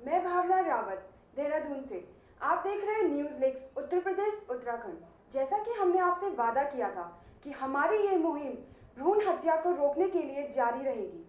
मैं भावना रावत देहरादून से। आप देख रहे हैं न्यूज़ लिंक्स उत्तर प्रदेश उत्तराखंड। जैसा कि हमने आपसे वादा किया था कि हमारी ये मुहिम भ्रूण हत्या को रोकने के लिए जारी रहेगी।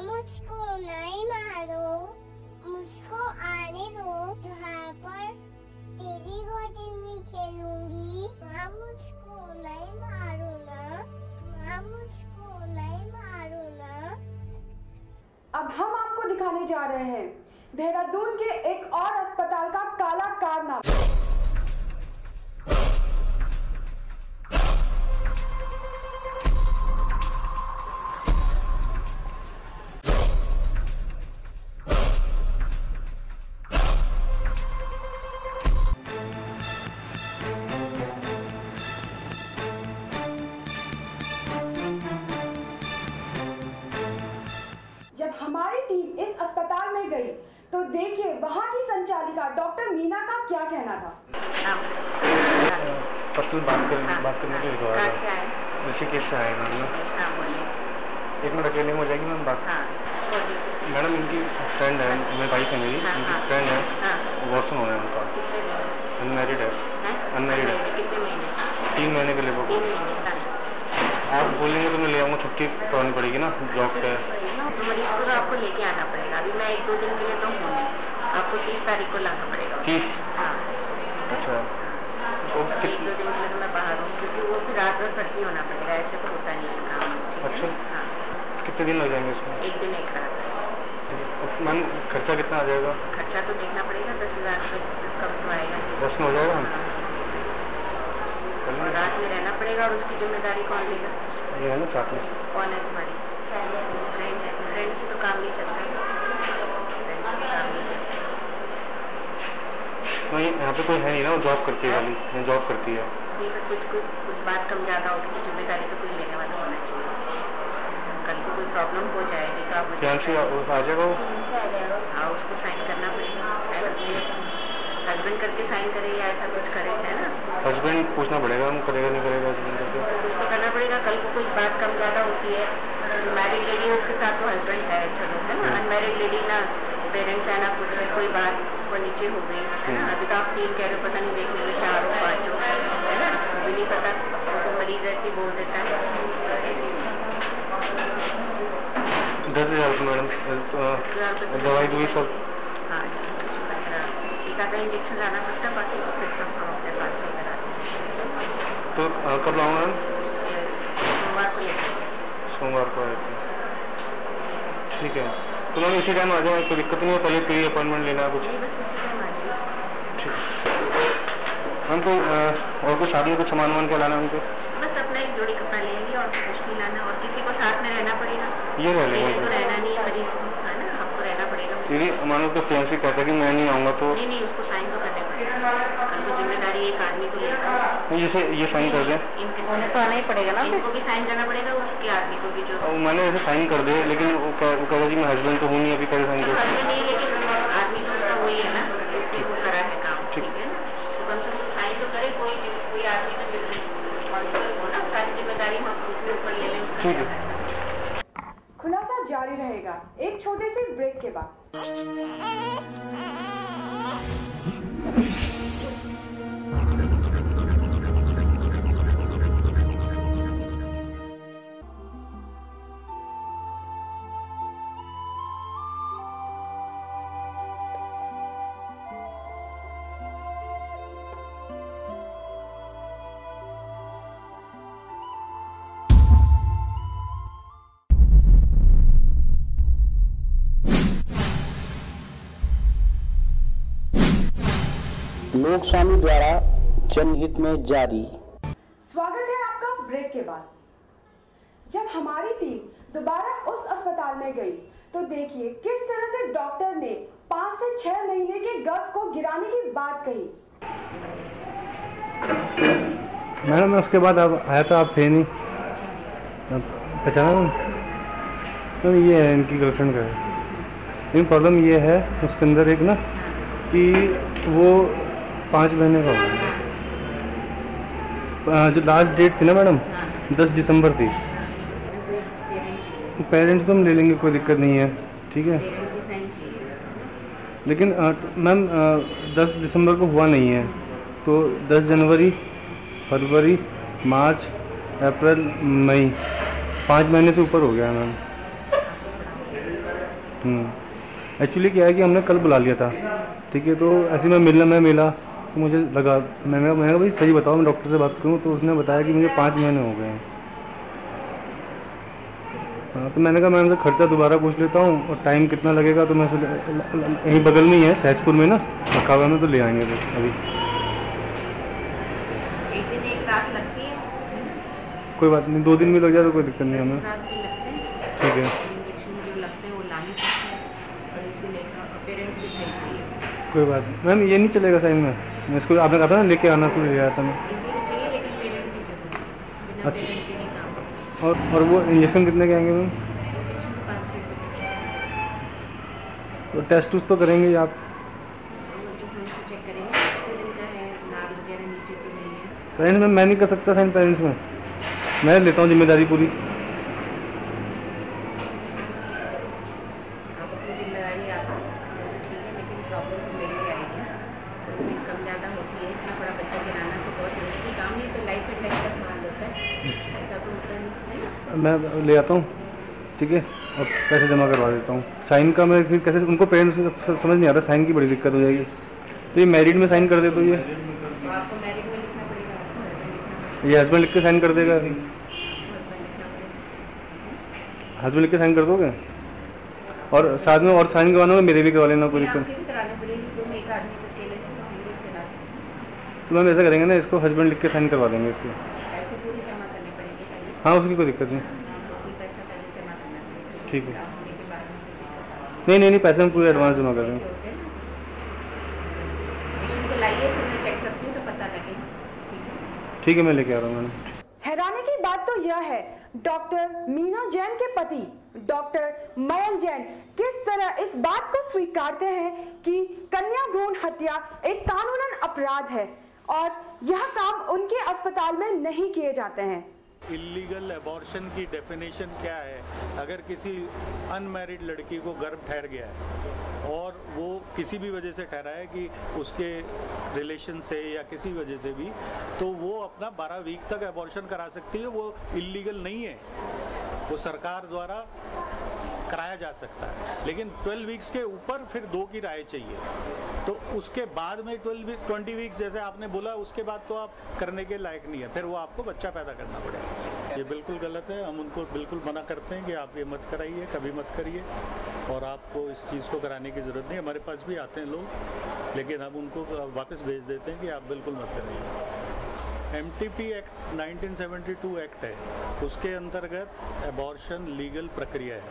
मुझको नहीं मारो, मुझको आने दो। त्योहार पर तेरी गोदी में खेलूंगी। माँ मुझको नहीं मारो ना, माँ मुझको नहीं मारो ना। अब हम आपको दिखाने जा रहे हैं देहरादून के एक और अस्पताल का काला कारनामा। जब हमारी टीम इस अस्पताल में गई तो देखिए वहाँ की संचालिका डॉक्टर मीना का क्या कहना था। बात करने के लिए ऋषिकेश से आए मैम। एक मिनट अकेले में हो जाएगी मैम बात। मैडम इनकी फ्रेंड है, मेरी वाइफ है, मेरी इनकी फ्रेंड है, अबॉर्शन होना है उनका। अनमैरिड है, अनमैरिड है, 3 महीने के लिए। आप बोलेंगे तो मैं ले आऊँगा, छुट्टी करवानी पड़ेगी ना जॉब पे। तो मरीज को तो आपको लेके आना पड़ेगा। अभी मैं 1-2 दिन के लिए तो हूँ नहीं, आपको 30 तारीख को लाना पड़ेगा। 30? हाँ। अच्छा, तो 1-2 दिन के लिए तो मैं बाहर हूँ, क्योंकि वो फिर रात भर भर्ती होना पड़ेगा, ऐसे तो होता नहीं है काम। अच्छा। हाँ। कितने दिन लग जाएंगे इसमें? 1 दिन 1 रात। मैम खर्चा कितना आ जाएगा? खर्चा तो देखना पड़ेगा, 10,000 से कम तो आएगा। 10 में हो जाएगा? और रात में रहना पड़ेगा। और उसकी जिम्मेदारी कौन लेगा? ये है ना साथ में। कौन है तुम्हारी? फ्रेंड है। फ्रेंड से तो काम नहीं चलता है। नहीं, यहाँ पे कोई है नहीं ना, वो जॉब करती है वाली, मैं जॉब करती है। कुछ बात कम ज़्यादा हो, उसकी जिम्मेदारी तो कोई लेने वाला होना चाहिए। कल को कोई प्रॉब्लम हो जाएगी तो आप आ जाएगा वो? हाँ, उसको साइन करना पड़ेगा। हस्बैंड करके साइन करे या ऐसा कुछ करे, है ना? हस्बैंड पूछना पड़ेगा, हम करेगा नहीं करेगा हस्बैंड करके। उसको करना पड़ेगा। कल को कुछ बात कम ज़्यादा होती है, मैरिड लेडी है उसके साथ तो हस्बैंड है, चलो, है ना? अनमैरिड लेडी ना पेरेंट्स है ना, कुछ कोई बात ऊपर नीचे हो गई, है ना? अभी तो आप 3 कह रहे हो, पता नहीं देखने में 4 हो 5 हो, है ना? अभी नहीं पता, तो मरीज ऐसे बोल देता है। 10,000 मैडम, दवाई दूई सब। हाँ, टीका का इंजेक्शन लाना पड़ता है, बाकी फिर सब हम अपने पास से करा। तो कब लाऊंगा मैम? सोमवार को लेकर। सोमवार को आए थे, ठीक है। तो मैम इसी टाइम आ जाए, कोई दिक्कत नहीं है? पहले प्री अपॉइंटमेंट लेना है कुछ? ठीक है मैम। तो और कुछ साथ में कुछ सामान वामान क्या लाना है उनको? बस अपना एक जोड़ी कपड़ा लेंगे और कुछ नहीं लाना, और किसी को साथ में रहना पड़ेगा। ये रह लेंगे तो रहना नहीं है मरीज को, है ना? आपको रहना पड़ेगा। दीदी मानो तो फ्रेंड से कहता है कि मैं नहीं आऊँगा तो? नहीं, उसको साइन तो करने पड़ेगा। कल को जिम्मेदारी एक आदमी को लेकर। ये साइन कर दें? इनको तो आना ही पड़ेगा ना, इनको भी साइन करना पड़ेगा, उसके आदमी को भी। जो मैंने ऐसे साइन कर दे, लेकिन वो कह जी मैं हस्बैंड तो हूँ नहीं, अभी कैसे साइन कर? हस्बैंड नहीं, लेकिन आदमी तो उसका वही है ना, वो करा है काम, ठीक है? तो कम से कम साइन तो करे कोई आदमी तो ना, सारी जिम्मेदारी हम उसके ऊपर ले लें। ठीक है। खुलासा जारी रहेगा एक छोटे से ब्रेक के बाद। गोस्वामी द्वारा जनहित में जारी। स्वागत है आपका ब्रेक के बाद। जब हमारी टीम दोबारा उस अस्पताल में गई तो देखिए किस तरह से डॉक्टर ने 5 से 6 महीने के गर्भ को गिराने की बात कही। मैडम उसके बाद अब आया तो आप थे नहीं, पहचाना? तो ये है इनकी गर्लफ्रेंड का। लेकिन प्रॉब्लम ये है उसके अंदर एक ना कि वो 5 महीने का हो गया। जो लास्ट डेट थी ना मैडम 10 दिसंबर थी। पेरेंट्स तो हम ले लेंगे, कोई दिक्कत नहीं है, ठीक है। लेकिन मैम 10 दिसंबर को हुआ नहीं है, तो 10 जनवरी, फरवरी, मार्च, अप्रैल, मई 5 महीने से ऊपर हो गया है मैम। एक्चुअली क्या है कि हमने कल बुला लिया था, ठीक है। तो ऐसे मैं मिला तो मुझे लगा, मैंने कहा भाई सही बताओ, मैं डॉक्टर से बात करूं। तो उसने बताया कि मुझे 5 महीने हो गए हैं। हाँ, तो मैंने कहा मैं उनसे खर्चा दोबारा पूछ लेता हूँ और टाइम कितना लगेगा। तो मैं यहीं बगल में ही है सहजपुर में ना रखा हुआ में, तो ले आएंगे तो अभी। एक रात लगती है, कोई बात नहीं, 2 दिन भी लग जाए तो कोई दिक्कत नहीं हमें, ठीक है। कोई बात नहीं मैम, ये नहीं चलेगा साइन में। मैं इसको आपने कहा था ना लेके आना, तो ले आया था मैं। अच्छा, और वो इंजेक्शन कितने के आएंगे मैम? तो टेस्ट उस तो करेंगे आप? पेरेंट्स में मैं नहीं कर सकता साइन, पेरेंट्स में मैं लेता हूँ जिम्मेदारी पूरी। मैं ले आता हूँ, ठीक है, और पैसे जमा करवा देता हूँ। साइन का मैं फिर कैसे, उनको पेरेंट्स समझ नहीं आता, साइन की बड़ी दिक्कत हो जाएगी। तो ये मैरिड में साइन कर दे, तो ये हस्बैंड लिख के साइन कर देगा। हस्बैंड लिख के साइन कर दोगे, और साथ में और साइन करवाना होगा, मेरे भी करवा लेना, कोई दिक्कत। तो मैम ऐसा करेंगे ना, इसको हस्बैंड लिख के साइन करवा देंगे इसको। हाँ, उसकी कोई दिक्कत नहीं, ठीक है। नहीं, पैसे हम पूरे एडवांस जमा कर देंगे। ठीक है, मैं लेके आ रहा हूँ मैडम। हैरानी की बात तो यह है, डॉक्टर मीना जैन के पति डॉक्टर मयंक जैन किस तरह इस बात को स्वीकारते हैं कि कन्या भ्रूण हत्या एक कानूनन अपराध है और यह काम उनके अस्पताल में नहीं किए जाते हैं। इलीगल एबॉर्शन की डेफिनेशन क्या है? अगर किसी अनमैरिड लड़की को गर्भ ठहर गया है और वो किसी भी वजह से ठहरा है कि उसके रिलेशन से या किसी वजह से भी, तो वो अपना 12 वीक तक एबॉर्शन करा सकती है। वो इलीगल नहीं है, वो सरकार द्वारा कराया जा सकता है। लेकिन 12 वीक्स के ऊपर फिर 2 की राय चाहिए। तो उसके बाद में 20 वीक्स जैसे आपने बोला, उसके बाद तो आप करने के लायक नहीं है, फिर वो आपको बच्चा पैदा करना पड़ेगा। ये बिल्कुल गलत है। हम उनको बिल्कुल मना करते हैं कि आप ये मत कराइए, कभी मत करिए, और आपको इस चीज़ को कराने की ज़रूरत नहीं। हमारे पास भी आते हैं लोग, लेकिन हम उनको वापस भेज देते हैं कि आप बिल्कुल मत कराइए। MTP एक्ट 1972 एक्ट है, उसके अंतर्गत एबॉर्शन लीगल प्रक्रिया है,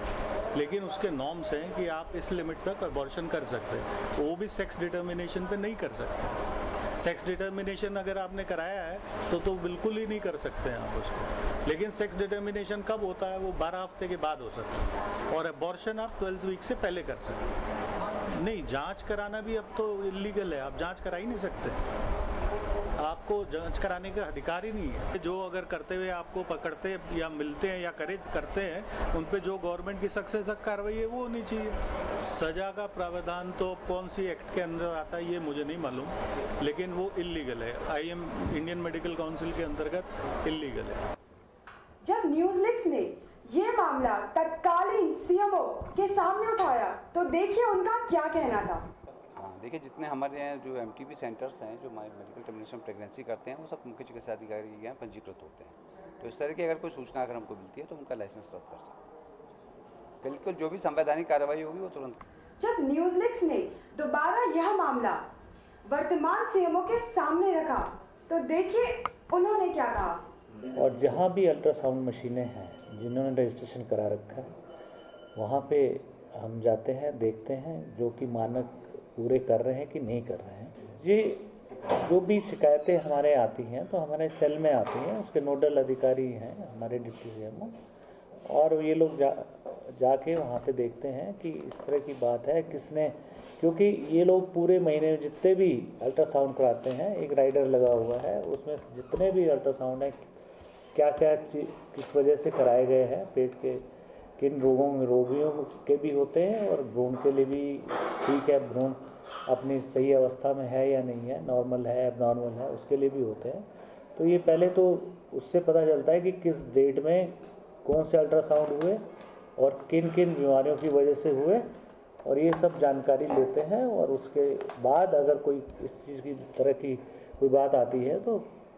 लेकिन उसके नॉर्म्स हैं कि आप इस लिमिट तक एबॉर्शन कर सकते हैं। वो भी सेक्स डिटर्मिनेशन पे नहीं कर सकते। सेक्स डिटर्मिनेशन अगर आपने कराया है तो बिल्कुल ही नहीं कर सकते हैं आप उसको। लेकिन सेक्स डिटर्मिनेशन कब होता है? वो 12 हफ्ते के बाद हो सकता है, और एबॉर्शन आप 12 वीक से पहले कर सकते हैं। नहीं, जांच कराना भी अब तो इलीगल है, आप जांच करा ही नहीं सकते। आपको जांच कराने का अधिकार ही नहीं है। जो अगर करते हुए आपको पकड़ते या मिलते हैं या करते हैं, उन पे जो गवर्नमेंट की सख्त से सख्त कार्रवाई है वो होनी चाहिए। सजा का प्रावधान तो कौन सी एक्ट के अंदर आता है ये मुझे नहीं मालूम, लेकिन वो इलीगल है। IM इंडियन मेडिकल काउंसिल के अंतर्गत इलीगल है। जब न्यूज़लिक्स ने ये मामला तत्कालीन CMO के सामने उठाया तो देखिए उनका क्या कहना था। देखिए, जितने हमारे यहाँ जो MTP सेंटर्स हैं जो मेडिकल टर्मिनेशन प्रेगनेंसी करते हैं, वो सब मुख्य चिकित्सा अधिकारी के यहाँ पंजीकृत होते हैं। तो इस तरह की अगर कोई सूचना अगर हमको मिलती है तो उनका लाइसेंस रद्द कर सकते हैं। बिल्कुल, जो भी संवैधानिक कार्रवाई होगी वो तुरंत। जब न्यूज़लिक्स ने दोबारा यह मामला वर्तमान सीएमओ के सामने रखा, तो देखिए उन्होंने क्या कहा। और जहाँ भी अल्ट्रासाउंड मशीनें हैं जिन्होंने रजिस्ट्रेशन करा रखा है, वहाँ पे हम जाते हैं, देखते हैं जो कि मानक पूरे कर रहे हैं कि नहीं कर रहे हैं। ये जो भी शिकायतें हमारे आती हैं तो हमारे सेल में आती हैं, उसके नोडल अधिकारी हैं हमारे डिप्टी सीएमओ, और ये लोग जाके वहाँ पे देखते हैं कि इस तरह की बात है किसने, क्योंकि ये लोग पूरे महीने में जितने भी अल्ट्रासाउंड कराते हैं, एक राइडर लगा हुआ है, उसमें जितने भी अल्ट्रासाउंड हैं क्या क्या किस वजह से कराए गए हैं, पेट के किन रोगियों के भी होते हैं और भ्रूण के लिए भी ठीक है, भ्रूण अपनी सही अवस्था में है या नहीं है, नॉर्मल है एबनॉर्मल है, उसके लिए भी होते हैं। तो ये पहले तो उससे पता चलता है कि किस डेट में कौन से अल्ट्रासाउंड हुए और किन किन बीमारियों की वजह से हुए, और ये सब जानकारी लेते हैं। और उसके बाद अगर कोई इस चीज़ की तरह की कोई बात आती है तो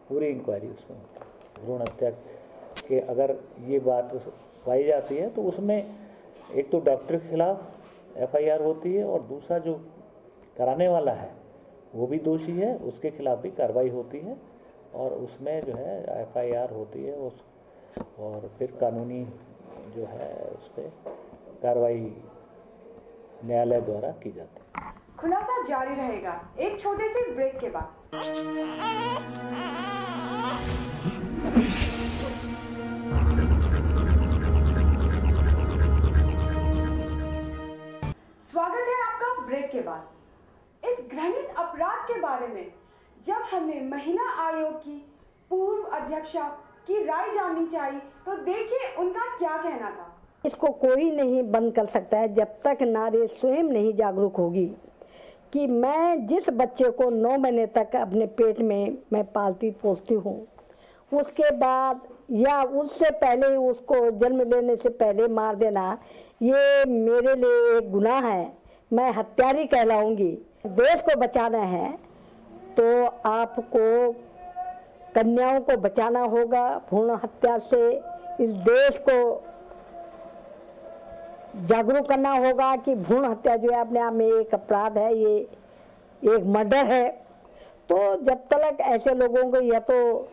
पूरी इंक्वायरी उसमें होती है। भ्रूण हत्या के अगर ये बात पाई जाती है तो उसमें एक तो डॉक्टर के खिलाफ एफआईआर होती है, और दूसरा जो कराने वाला है वो भी दोषी है, उसके खिलाफ भी कार्रवाई होती है, और उसमें जो है एफआईआर होती है और फिर कानूनी जो है उस पर कार्रवाई न्यायालय द्वारा की जाती है। खुलासा जारी रहेगा एक छोटे से ब्रेक के बाद। स्वागत है आपका ब्रेक के बाद। इस घृणित अपराध के बारे में जब हमने महिला आयोग की पूर्व अध्यक्षा की राय जाननी चाहिए, तो देखिए उनका क्या कहना था। इसको कोई नहीं बंद कर सकता है जब तक नारी स्वयं नहीं जागरूक होगी कि मैं जिस बच्चे को 9 महीने तक अपने पेट में मैं पालती पोसती हूँ, उसके बाद या उससे पहले उसको जन्म लेने से पहले मार देना, ये मेरे लिए एक गुनाह है, मैं हत्यारी कहलाऊंगी। देश को बचाना है तो आपको कन्याओं को बचाना होगा भ्रूण हत्या से। इस देश को जागरूक करना होगा कि भ्रूण हत्या जो है अपने आप में एक अपराध है, ये एक मर्डर है। तो जब तक ऐसे लोगों को, या तो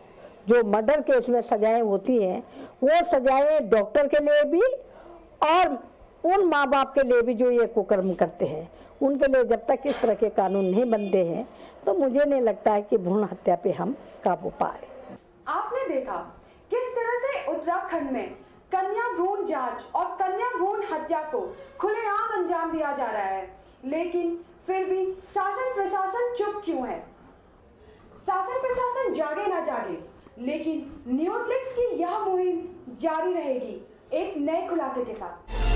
जो मर्डर केस में सजाएं होती हैं, वो सजाएं डॉक्टर के लिए भी और उन माँ बाप के लिए भी जो ये कुकर्म करते हैं, उनके लिए जब तक इस तरह के कानून नहीं बनते हैं तो मुझे नहीं लगता है कि भ्रूण हत्या पे हम काबू पाए। आपने देखा किस तरह से उत्तराखंड में कन्या भ्रूण जांच और कन्या भ्रूण हत्या को खुलेआम अंजाम दिया जा रहा है, लेकिन फिर भी शासन प्रशासन चुप क्यों है। शासन प्रशासन जागे ना जागे, लेकिन न्यूज़ लिंक्स की यह मुहिम जारी रहेगी एक नए खुलासे के साथ।